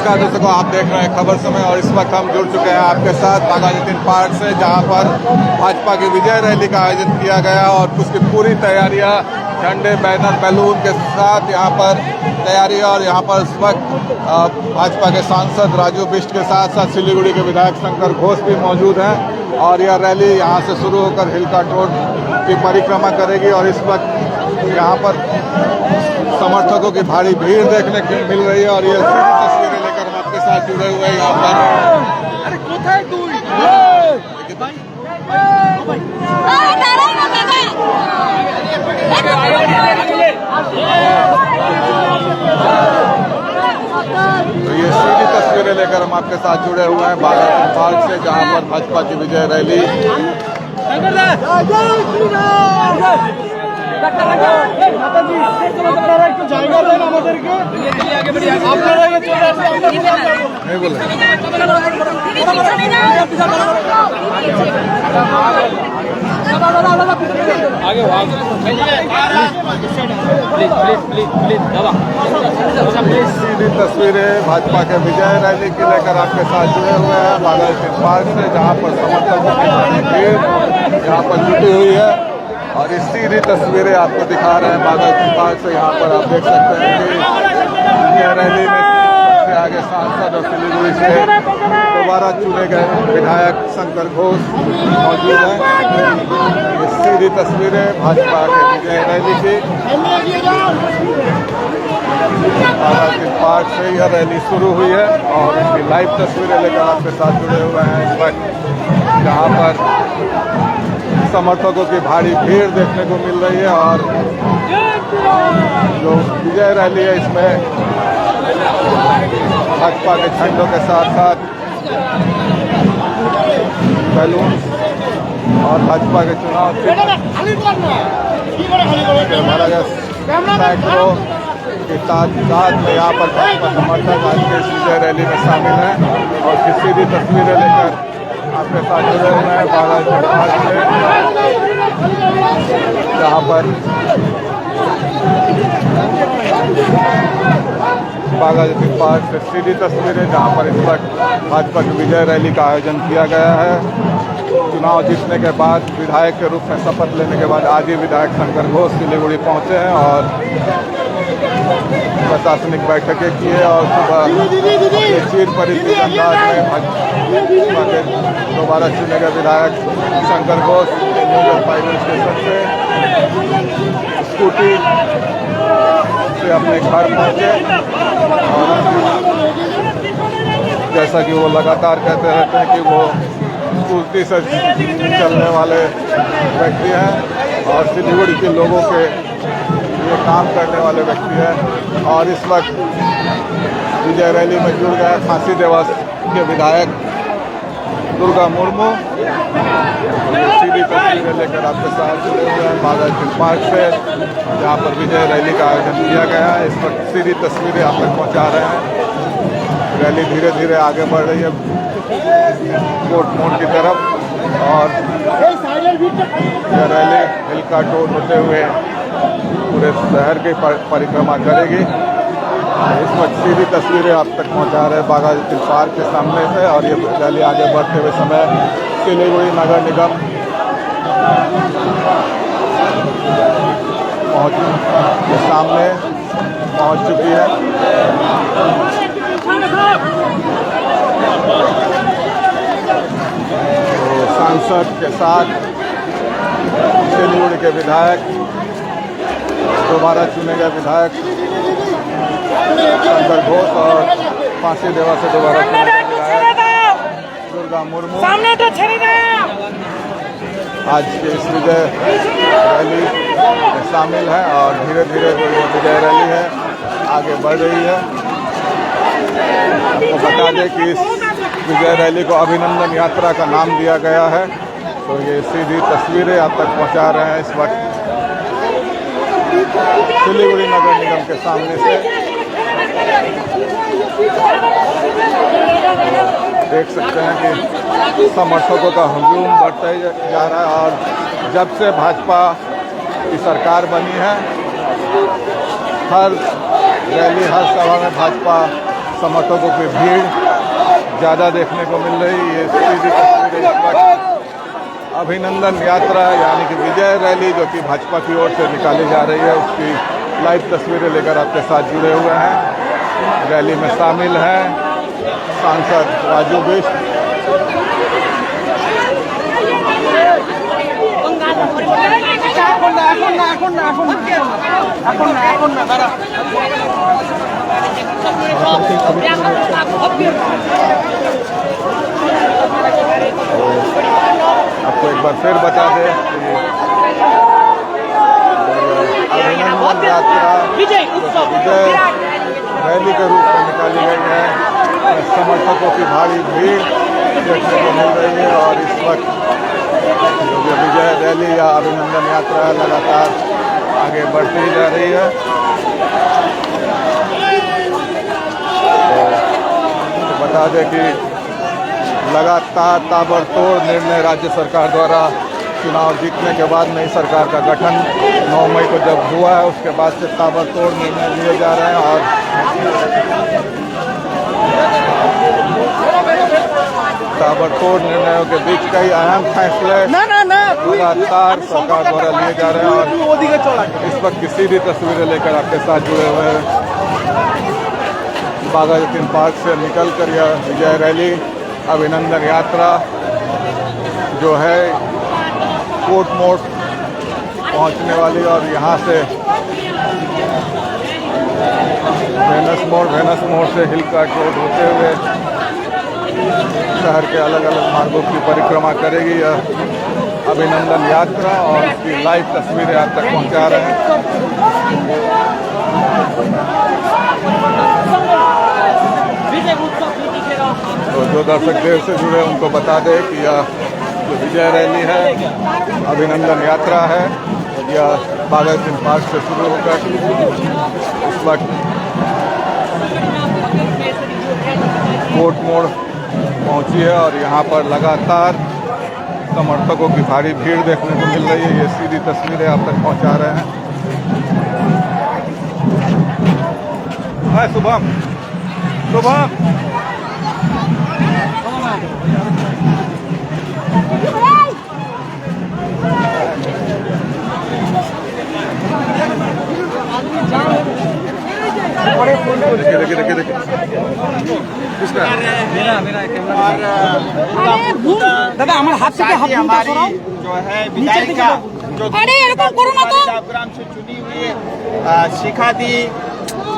नमस्कार दर्शकों, आप देख रहे हैं खबर समय और इस वक्त हम जुड़ चुके हैं आपके साथ बाघाजतीन पार्क से, जहां पर भाजपा की विजय रैली का आयोजन किया गया और उसकी पूरी तैयारियां झंडे, बैनर, बैलून के साथ यहां पर तैयारी। और यहां पर इस वक्त भाजपा के सांसद राजू बिष्ट के साथ साथ सिलीगुड़ी के विधायक शंकर घोष भी मौजूद हैं और यह रैली यहां से शुरू होकर हिलका रोड की परिक्रमा करेगी। और इस वक्त यहाँ पर समर्थकों की भारी भीड़ देखने को मिल रही है और ये तस्वीरें लेकर हम आपके साथ जुड़े हुए हैं यहाँ पर। तो ये सीधी तस्वीरें लेकर हम आपके साथ जुड़े हुए हैं बाघाजतीन पार्क से, जहाँ पर भाजपा की विजय रैली सीधी तस्वीरें भाजपा के विजय रैली की लेकर आपके साथ जुड़े हुए हैं बाघाजतीन पार्क से, जहां पर समर्थकों की भीड़ यहाँ पर जुटी हुई है। और इस सीधी तस्वीरें आपको दिखा रहे हैं बाघाजतीन पार्क से। यहाँ पर आप देख सकते हैं कि यह रैली में सबसे आगे सांसद और सिलीगुड़ी से दोबारा चुने गए विधायक शंकर घोष मौजूद हैं। ये सीधी तस्वीरें भाजपा के विजय रैली की। बाघाजतीन पार्क से यह रैली शुरू हुई है और इसकी लाइव तस्वीरें लेकर आपके साथ जुड़े हुए हैं इस वक्त, जहाँ पर समर्थकों की भारी भीड़ देखने को मिल रही है। और जो विजय रैली है इसमें भाजपा के झंडों के साथ साथ बैलून और भाजपा के चुनाव सैकड़ों के तादाद में यहाँ पर भाजपा समर्थक आज के इस विजय रैली में शामिल हैं और किसी भी तस्वीरें लेकर आपके साथ जुड़े हुए हैं बाघाजतीन पार्क से, जहाँ पर बाघाजतीन पार्क से सीधी तस्वीरें, जहाँ पर इस वक्त भाजपा की विजय रैली का आयोजन किया गया है। चुनाव जीतने के बाद विधायक के रूप में शपथ लेने के बाद आज ही विधायक शंकर घोष सिलीगुड़ी पहुँचे हैं और प्रशासनिक बैठकें किए और सुबह चीर परिस्थिति अंदाज में भाजपा के दोबारा चुने गए विधायक शंकर घोष न्यू जलपाईगुड़ी स्टेशन से स्कूटी से अपने घर पहुंचे। और जैसा कि वो लगातार कहते रहते हैं कि वो स्कूटी से चलने वाले व्यक्ति हैं और सिलीगुड़ी के लोगों के ये काम करने वाले व्यक्ति हैं। और इस वक्त विजय रैली में जुड़ गए फांसी देवास के विधायक दुर्गा मुर्मू। सीधी तस्वीरें लेकर आपके साथ जुड़े हुए हैं बाघाजतीन पार्क से, जहाँ पर विजय रैली का आयोजन किया गया है। इस वक्त सीधी तस्वीरें आप तक पहुँचा रहे हैं। रैली धीरे धीरे आगे बढ़ रही है कोर्ट मोड़ की तरफ और यह रैली हिलका टोल होते हुए पूरे शहर की परिक्रमा करेगी। इस वक्त सीधी तस्वीरें आप तक पहुंचा रहे हैं बाघाजतीन पार्क के सामने से। और ये रैली आगे बढ़ते हुए समय सिलीगुड़ी नगर निगम के सामने पहुंच चुकी है। तो सांसद के साथ सिलीगुड़ी के विधायक दोबारा चुने गए विधायक शंकर घोष और फांसी देवा से दोबारा चुने गए विधायक दुर्गा मुर्मू आज के इस विजय रैली में शामिल है। और धीरे धीरे जो ये विजय रैली है आगे बढ़ रही है। आपको बता दें कि इस विजय रैली को अभिनंदन यात्रा का नाम दिया गया है। तो ये सीधी तस्वीरें आप तक पहुंचा रहे हैं इस वक्त सिलीगुड़ी नगर निगम के सामने से। देख सकते हैं कि समर्थकों का हुजूम बढ़ता ही जा रहा है। और जब से भाजपा की सरकार बनी है, हर रैली हर सभा में भाजपा समर्थकों की भीड़ ज़्यादा देखने को मिल रही है। सीधी तस्वीरें इस वक्त अभिनंदन यात्रा यानी कि विजय रैली जो कि भाजपा की ओर से निकाली जा रही है, उसकी लाइव तस्वीरें लेकर आपके साथ जुड़े हुए हैं। रैली में शामिल हैं सांसद राजू बिष्ट, आपको एक बार फिर बता दें कि अभिनंदन यात्रा विजय रैली के रूप में निकाली गई है। समर्थकों की भारी भीड़ देखने को मिल रही है और इस वक्त जो विजय रैली या अभिनंदन यात्रा लगातार आगे बढ़ती जा रही है। तो बता दें कि लगातार ताबड़तोड़ निर्णय राज्य सरकार द्वारा चुनाव जीतने के बाद नई सरकार का गठन 9 मई को जब हुआ है, उसके बाद से ताबड़तोड़ निर्णय लिए जा रहे हैं और ताबड़तोड़ निर्णयों के बीच कई अहम फैसले लगातार सरकार द्वारा लिए जा रहे हैं और इस वक्त की सीधी तस्वीरें लेकर आपके साथ जुड़े हुए हैं। बागा जतीन पार्क से निकलकर यह विजय रैली अभिनंदन यात्रा जो है कोर्ट मोड़ पहुंचने वाली और यहाँ से वेनस मोड़ से हिल कार्ट रोड होते हुए शहर के अलग अलग मार्गों की परिक्रमा करेगी यह अभिनंदन यात्रा और इसकी लाइव तस्वीरें आप तक पहुंचा रहे हैं। तो जो दर्शक देर से जुड़े उनको बता दें कि यह जो विजय रैली है अभिनंदन यात्रा है, यह बागा जतीन पार्क से शुरू होकर इस वक्त कोर्ट मोड़ पहुंची है और यहाँ पर लगातार समर्थकों की भारी भीड़ देखने को मिल रही है। ये सीधी तस्वीरें आप तक पहुंचा रहे हैं। हाय शुभम देखिए दादा हमारे हाथ से हमारी जो है विधायिका जो ग्राम से चुनी हुई शिखा दी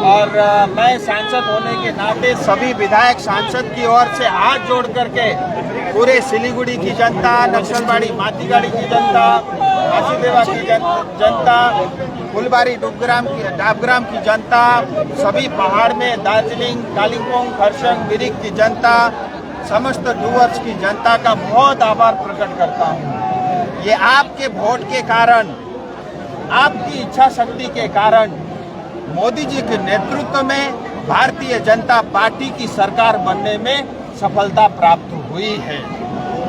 और मैं सांसद होने के नाते सभी विधायक सांसद की ओर से हाथ जोड़ करके पूरे सिलीगुड़ी की जनता, नक्सलबाड़ी मातीगाड़ी की जनता, आशीदेवा की जनता, फुलबारी डाबग्राम की जनता, सभी पहाड़ में दार्जिलिंग, कालिम्पोंग, खरसंग, मिरिक की जनता, समस्त डूअर्स की जनता का बहुत आभार प्रकट करता हूँ। ये आपके वोट के कारण, आपकी इच्छा शक्ति के कारण मोदी जी के नेतृत्व में भारतीय जनता पार्टी की सरकार बनने में सफलता प्राप्त हुई है।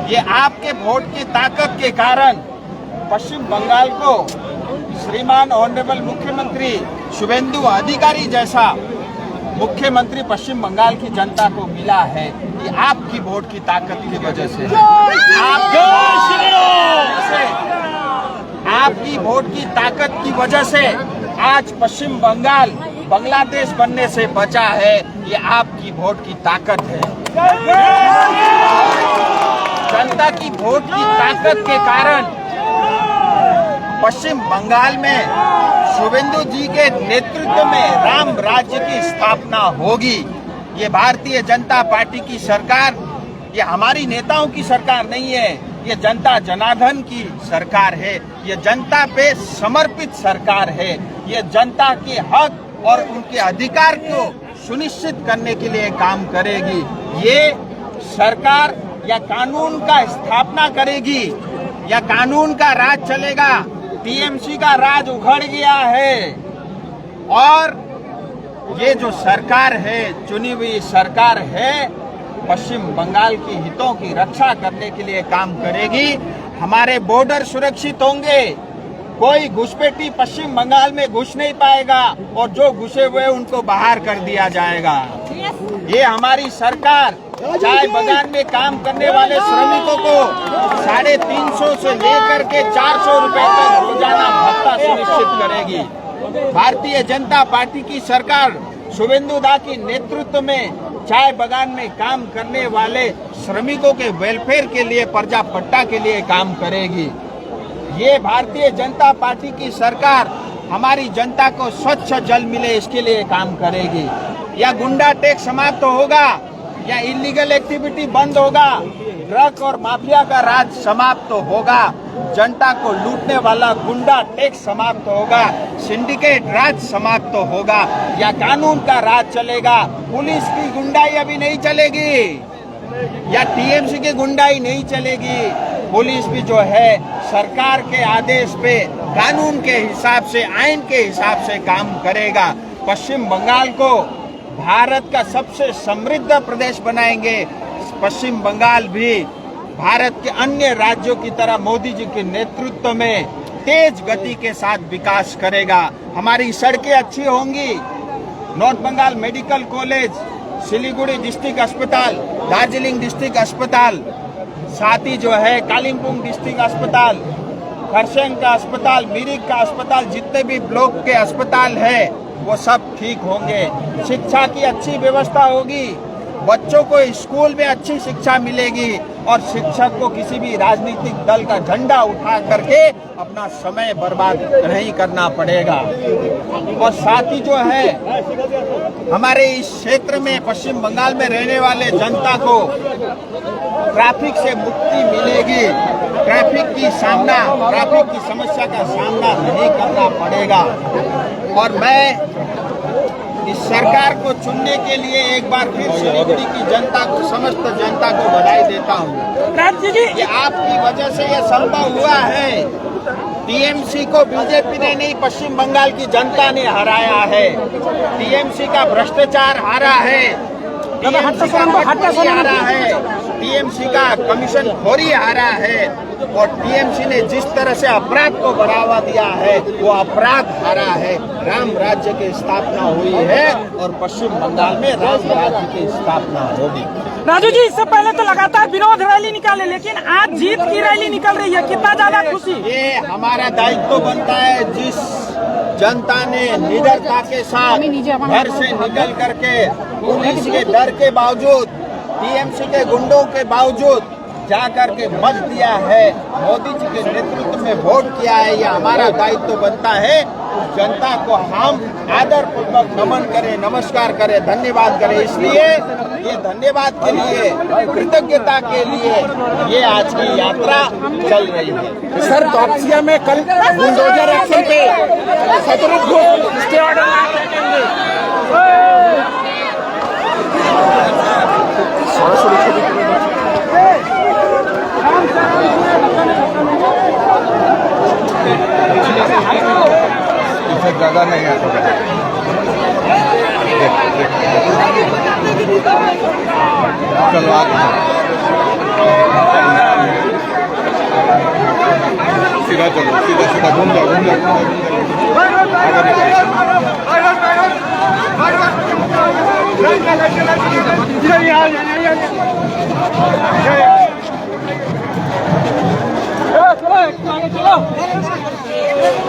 ये आपके वोट की ताकत के कारण पश्चिम बंगाल को श्रीमान ऑनरेबल मुख्यमंत्री शुभेंदु अधिकारी जैसा मुख्यमंत्री पश्चिम बंगाल की जनता को मिला है। ये आपकी वोट की ताकत की वजह से, आपकी वोट की ताकत की वजह से आज पश्चिम बंगाल बांग्लादेश बनने से बचा है। ये आपकी वोट की ताकत है। जनता की वोट की ताकत के कारण पश्चिम बंगाल में शुभेंदु जी के नेतृत्व में राम राज्य की स्थापना होगी। ये भारतीय जनता पार्टी की सरकार, ये हमारी नेताओं की सरकार नहीं है, ये जनता जनार्दन की सरकार है। ये जनता पे समर्पित सरकार है। ये जनता के हक और उनके अधिकार को सुनिश्चित करने के लिए काम करेगी। ये सरकार या कानून का स्थापना करेगी या कानून का राज चलेगा। टीएमसी का राज उखड़ गया है और ये जो सरकार है, चुनी हुई सरकार है, पश्चिम बंगाल के हितों की रक्षा करने के लिए काम करेगी। हमारे बॉर्डर सुरक्षित होंगे, कोई घुसपैठी पश्चिम बंगाल में घुस नहीं पाएगा और जो घुसे हुए उनको बाहर कर दिया जाएगा। ये हमारी सरकार चाय बागान में काम करने वाले श्रमिकों को 350 से लेकर के 400 रुपए तक रोजाना भत्ता सुनिश्चित करेगी। भारतीय जनता पार्टी की सरकार शुभेंदु दा की नेतृत्व में चाय बागान में काम करने वाले श्रमिकों के वेलफेयर के लिए, पर्जा पट्टा के लिए काम करेगी। ये भारतीय जनता पार्टी की सरकार हमारी जनता को स्वच्छ जल मिले इसके लिए काम करेगी। या गुंडा टैक्स समाप्त होगा, या इलीगल एक्टिविटी बंद होगा, ड्रग और माफिया का राज समाप्त होगा, जनता को लूटने वाला गुंडा टैक्स समाप्त होगा, सिंडिकेट राज समाप्त होगा, या कानून का राज चलेगा। पुलिस की गुंडाई अभी नहीं चलेगी, या टीएमसी की गुंडाई नहीं चलेगी। पुलिस भी जो है सरकार के आदेश पे कानून के हिसाब से, आइन के हिसाब से काम करेगा। पश्चिम बंगाल को भारत का सबसे समृद्ध प्रदेश बनाएंगे। पश्चिम बंगाल भी भारत के अन्य राज्यों की तरह मोदी जी के नेतृत्व में तेज गति के साथ विकास करेगा। हमारी सड़कें अच्छी होंगी। North Bengal medical college, Siliguri district अस्पताल, दार्जिलिंग डिस्ट्रिक्ट अस्पताल, साथ ही जो है कालिम्पोंग डिस्ट्रिक्ट अस्पताल, खरसंग का अस्पताल, मिरिक का अस्पताल, जितने भी ब्लॉक के अस्पताल है वो सब ठीक होंगे। शिक्षा की अच्छी व्यवस्था होगी, बच्चों को स्कूल में अच्छी शिक्षा मिलेगी और शिक्षक को किसी भी राजनीतिक दल का झंडा उठा करके अपना समय बर्बाद नहीं करना पड़ेगा। और साथ ही जो है हमारे इस क्षेत्र में, पश्चिम बंगाल में रहने वाले जनता को ट्रैफिक से मुक्ति मिलेगी। ट्रैफिक की समस्या का सामना नहीं करना पड़ेगा। और मैं इस सरकार को चुनने के लिए एक बार फिर सिलीगुड़ी की जनता को, समस्त जनता को बधाई देता हूँ। ये आपकी वजह से ये संभव हुआ है। टीएमसी को बीजेपी ने नहीं, पश्चिम बंगाल की जनता ने हराया है। टीएमसी का भ्रष्टाचार हारा है, टीएमसी का पटवारी हारा है, टीएमसी का कमीशन खोरी हारा है, और टीएमसी ने जिस तरह से अपराध को बढ़ावा दिया है वो अपराध हारा है। राम राज्य की स्थापना हुई है और पश्चिम बंगाल में राम राज्य की स्थापना होगी। राजू जी, इससे पहले तो लगातार विरोध रैली निकाले, लेकिन आज जीत की रैली निकल रही है, कितना ज्यादा खुशी? ये हमारा दायित्व बनता है। जिस जनता ने निडरता के साथ घर से निकल करके पुलिस के डर के बावजूद, टीएमसी के गुंडों के बावजूद जाकर के मत दिया है, मोदी जी के नेतृत्व में वोट किया है, ये हमारा दायित्व बनता है। उस जनता को हम आदर पूर्वक नमन करें, नमस्कार करें, धन्यवाद करें। इसलिए ये धन्यवाद के लिए, कृतज्ञता के लिए ये आज की यात्रा चल रही है। सर, तौसिया में कल बुलडोजर एक्शन पे सतरुप स्टे ऑर्डर इसे जगह नहीं है तो चलो आगे सीधा चलो, सीधा घूम जाओ,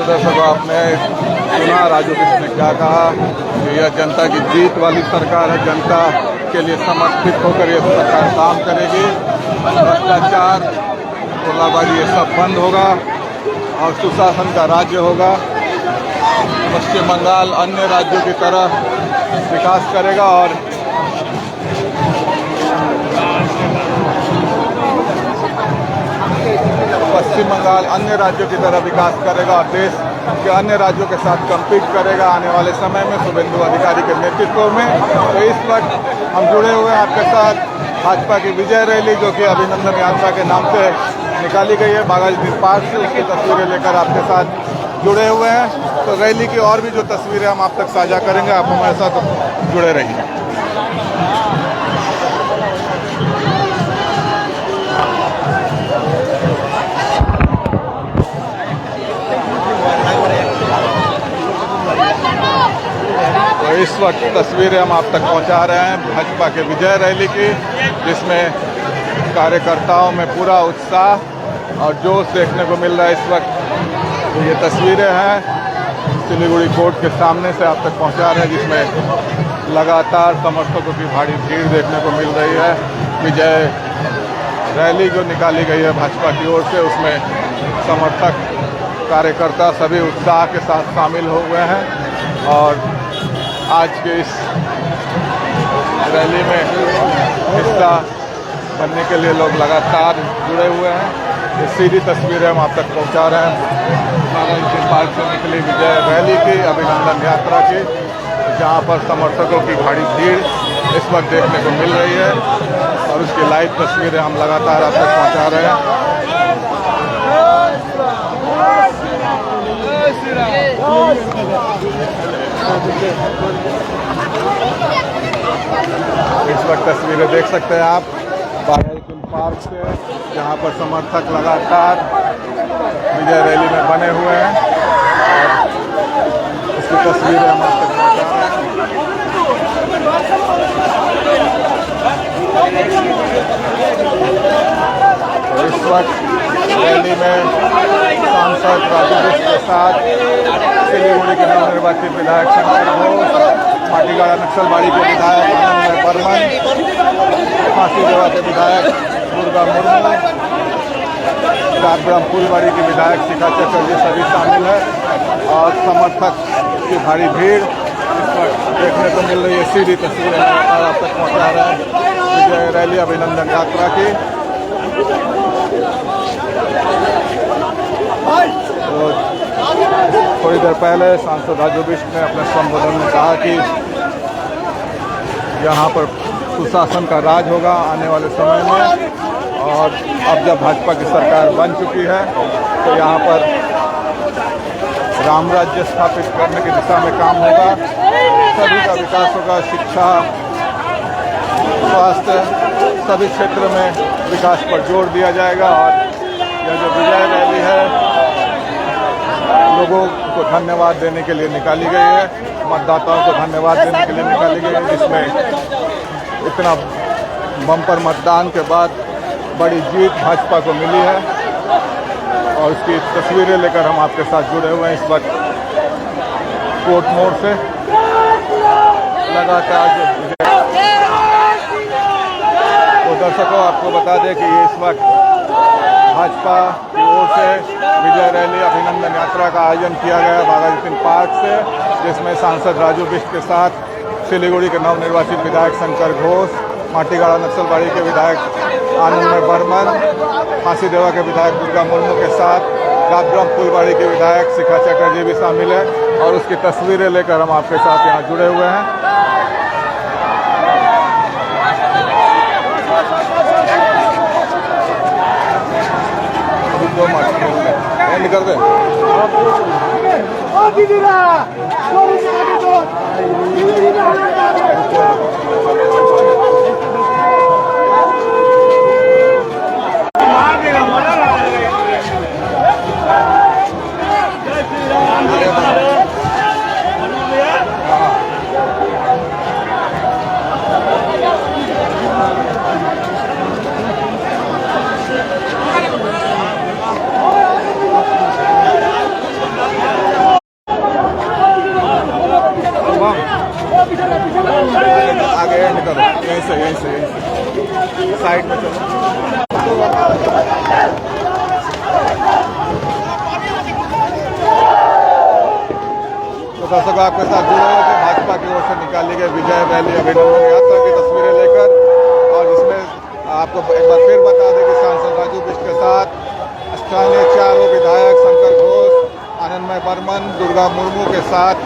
दर्शकों, आपने सुना राजू कृष्ण ने क्या कहा कि यह जनता की जीत वाली सरकार है। जनता के लिए समर्पित होकर यह सरकार काम करेगी। भ्रष्टाचार, टोलाबाजी, ये सब बंद होगा और सुशासन का राज्य होगा। पश्चिम बंगाल अन्य राज्यों की तरह विकास करेगा और पश्चिम बंगाल अन्य राज्यों की तरह विकास करेगा और देश के अन्य राज्यों के साथ कम्पीट करेगा आने वाले समय में शुभेंदु अधिकारी के नेतृत्व में। तो इस वक्त हम जुड़े हुए हैं आपके साथ भाजपा की विजय रैली, जो कि अभिनंदन यात्रा के नाम से निकाली गई है बाघाजी पार्क से। उसकी तस्वीरें लेकर आपके साथ जुड़े हुए हैं। तो रैली की और भी जो तस्वीरें हम आप तक साझा करेंगे, आप हमारे साथ जुड़े रहिए। वक्त तस्वीरें हम आप तक पहुंचा रहे हैं भाजपा के विजय रैली की, जिसमें कार्यकर्ताओं में पूरा उत्साह और जोश देखने को मिल रहा है इस वक्त। तो ये तस्वीरें हैं सिलीगुड़ी कोर्ट के सामने से आप तक पहुंचा रहे हैं, जिसमें लगातार समर्थकों की भारी भीड़ देखने को मिल रही है। विजय रैली जो निकाली गई है भाजपा की ओर से, उसमें समर्थक कार्यकर्ता सभी उत्साह के साथ शामिल हो हुए हैं और आज के इस रैली में हिस्सा बनने के लिए लोग लगातार जुड़े हुए हैं। ये सीधी तस्वीरें हम आप तक पहुंचा रहे हैं बाबा पार्क से निकली विजय रैली की, अभिनंदन यात्रा की, जहां पर समर्थकों की भारी भीड़ इस वक्त देखने को मिल रही है और उसकी लाइव तस्वीरें हम लगातार आप तक पहुंचा रहे हैं। इस वक्त तस्वीरें देख सकते हैं आप बाघापुर पार्क से, जहां पर समर्थक लगातार विजय रैली में बने हुए हैं और इसकी तस्वीरें हम आप तक पहुंचा रहे हैं। इस वक्त रैली में सांसद राजू बिष्ट के साथ सिलीगुड़ी के नवनिर्वाचित विधायक शंकर घोष, माटीगाड़ा नक्सलबाड़ी के विधायक आनंद बर्मन, फांसी देवा के विधायक दुर्गा मुर्मू, राजग्राम फूलबाड़ी के विधायक शिखा चटर्जी सभी शामिल है और समर्थक की भारी भीड़ इस वक्त देखने को मिल रही है। सीधी तस्वीरें आप तक पहुँचा रहे हैं विजय रैली अभिनंदन यात्रा की। तो थोड़ी देर पहले सांसद राजू बिष्ट ने अपने संबोधन में कहा कि यहाँ पर सुशासन का राज होगा आने वाले समय में और अब जब भाजपा की सरकार बन चुकी है तो यहाँ पर राम राज्य स्थापित करने की दिशा में काम होगा, सभी का विकास होगा, शिक्षा, स्वास्थ्य, सभी क्षेत्र में विकास पर जोर दिया जाएगा। और यह जो विजय रैली है लोगों को धन्यवाद देने के लिए निकाली गई है, मतदाताओं को धन्यवाद देने के लिए निकाली गई है, जिसमें इतना बम्पर मतदान के बाद बड़ी जीत भाजपा को मिली है और उसकी तस्वीरें लेकर हम आपके साथ जुड़े हुए हैं इस वक्त कोर्ट मोड़ से। लगातार तो दर्शकों आपको बता दें कि ये इस वक्त भाजपा की ओर से विजय रैली अभिनंदन यात्रा का आयोजन किया गया बाघापुर पार्क से, जिसमें सांसद राजू बिष्ट के साथ सिलीगुड़ी के नवनिर्वाचित विधायक शंकर घोष, माटीगाड़ा नक्सलबाड़ी के विधायक आनंद बर्मन, फांसी देवा के विधायक दुर्गा मुर्मू के साथ राजग्राम फूलबाड़ी के विधायक शिखा चटर्जी भी शामिल है और उसकी तस्वीरें लेकर हम आपके साथ यहाँ जुड़े हुए हैं। निकल गए आगे निकलो, यहीं से साइड में चलो। तो दर्शकों आपके साथ जुड़े हुए थे भाजपा की ओर से निकाली गई विजय रैली अभिनंदन यात्रा की तस्वीरें लेकर, और जिसमें आपको एक बार फिर बता दें कि सांसद राजू बिष्ट के साथ स्थानीय चारों विधायक शंकर घोष, आनंदमय बर्मन, दुर्गा मुर्मू के साथ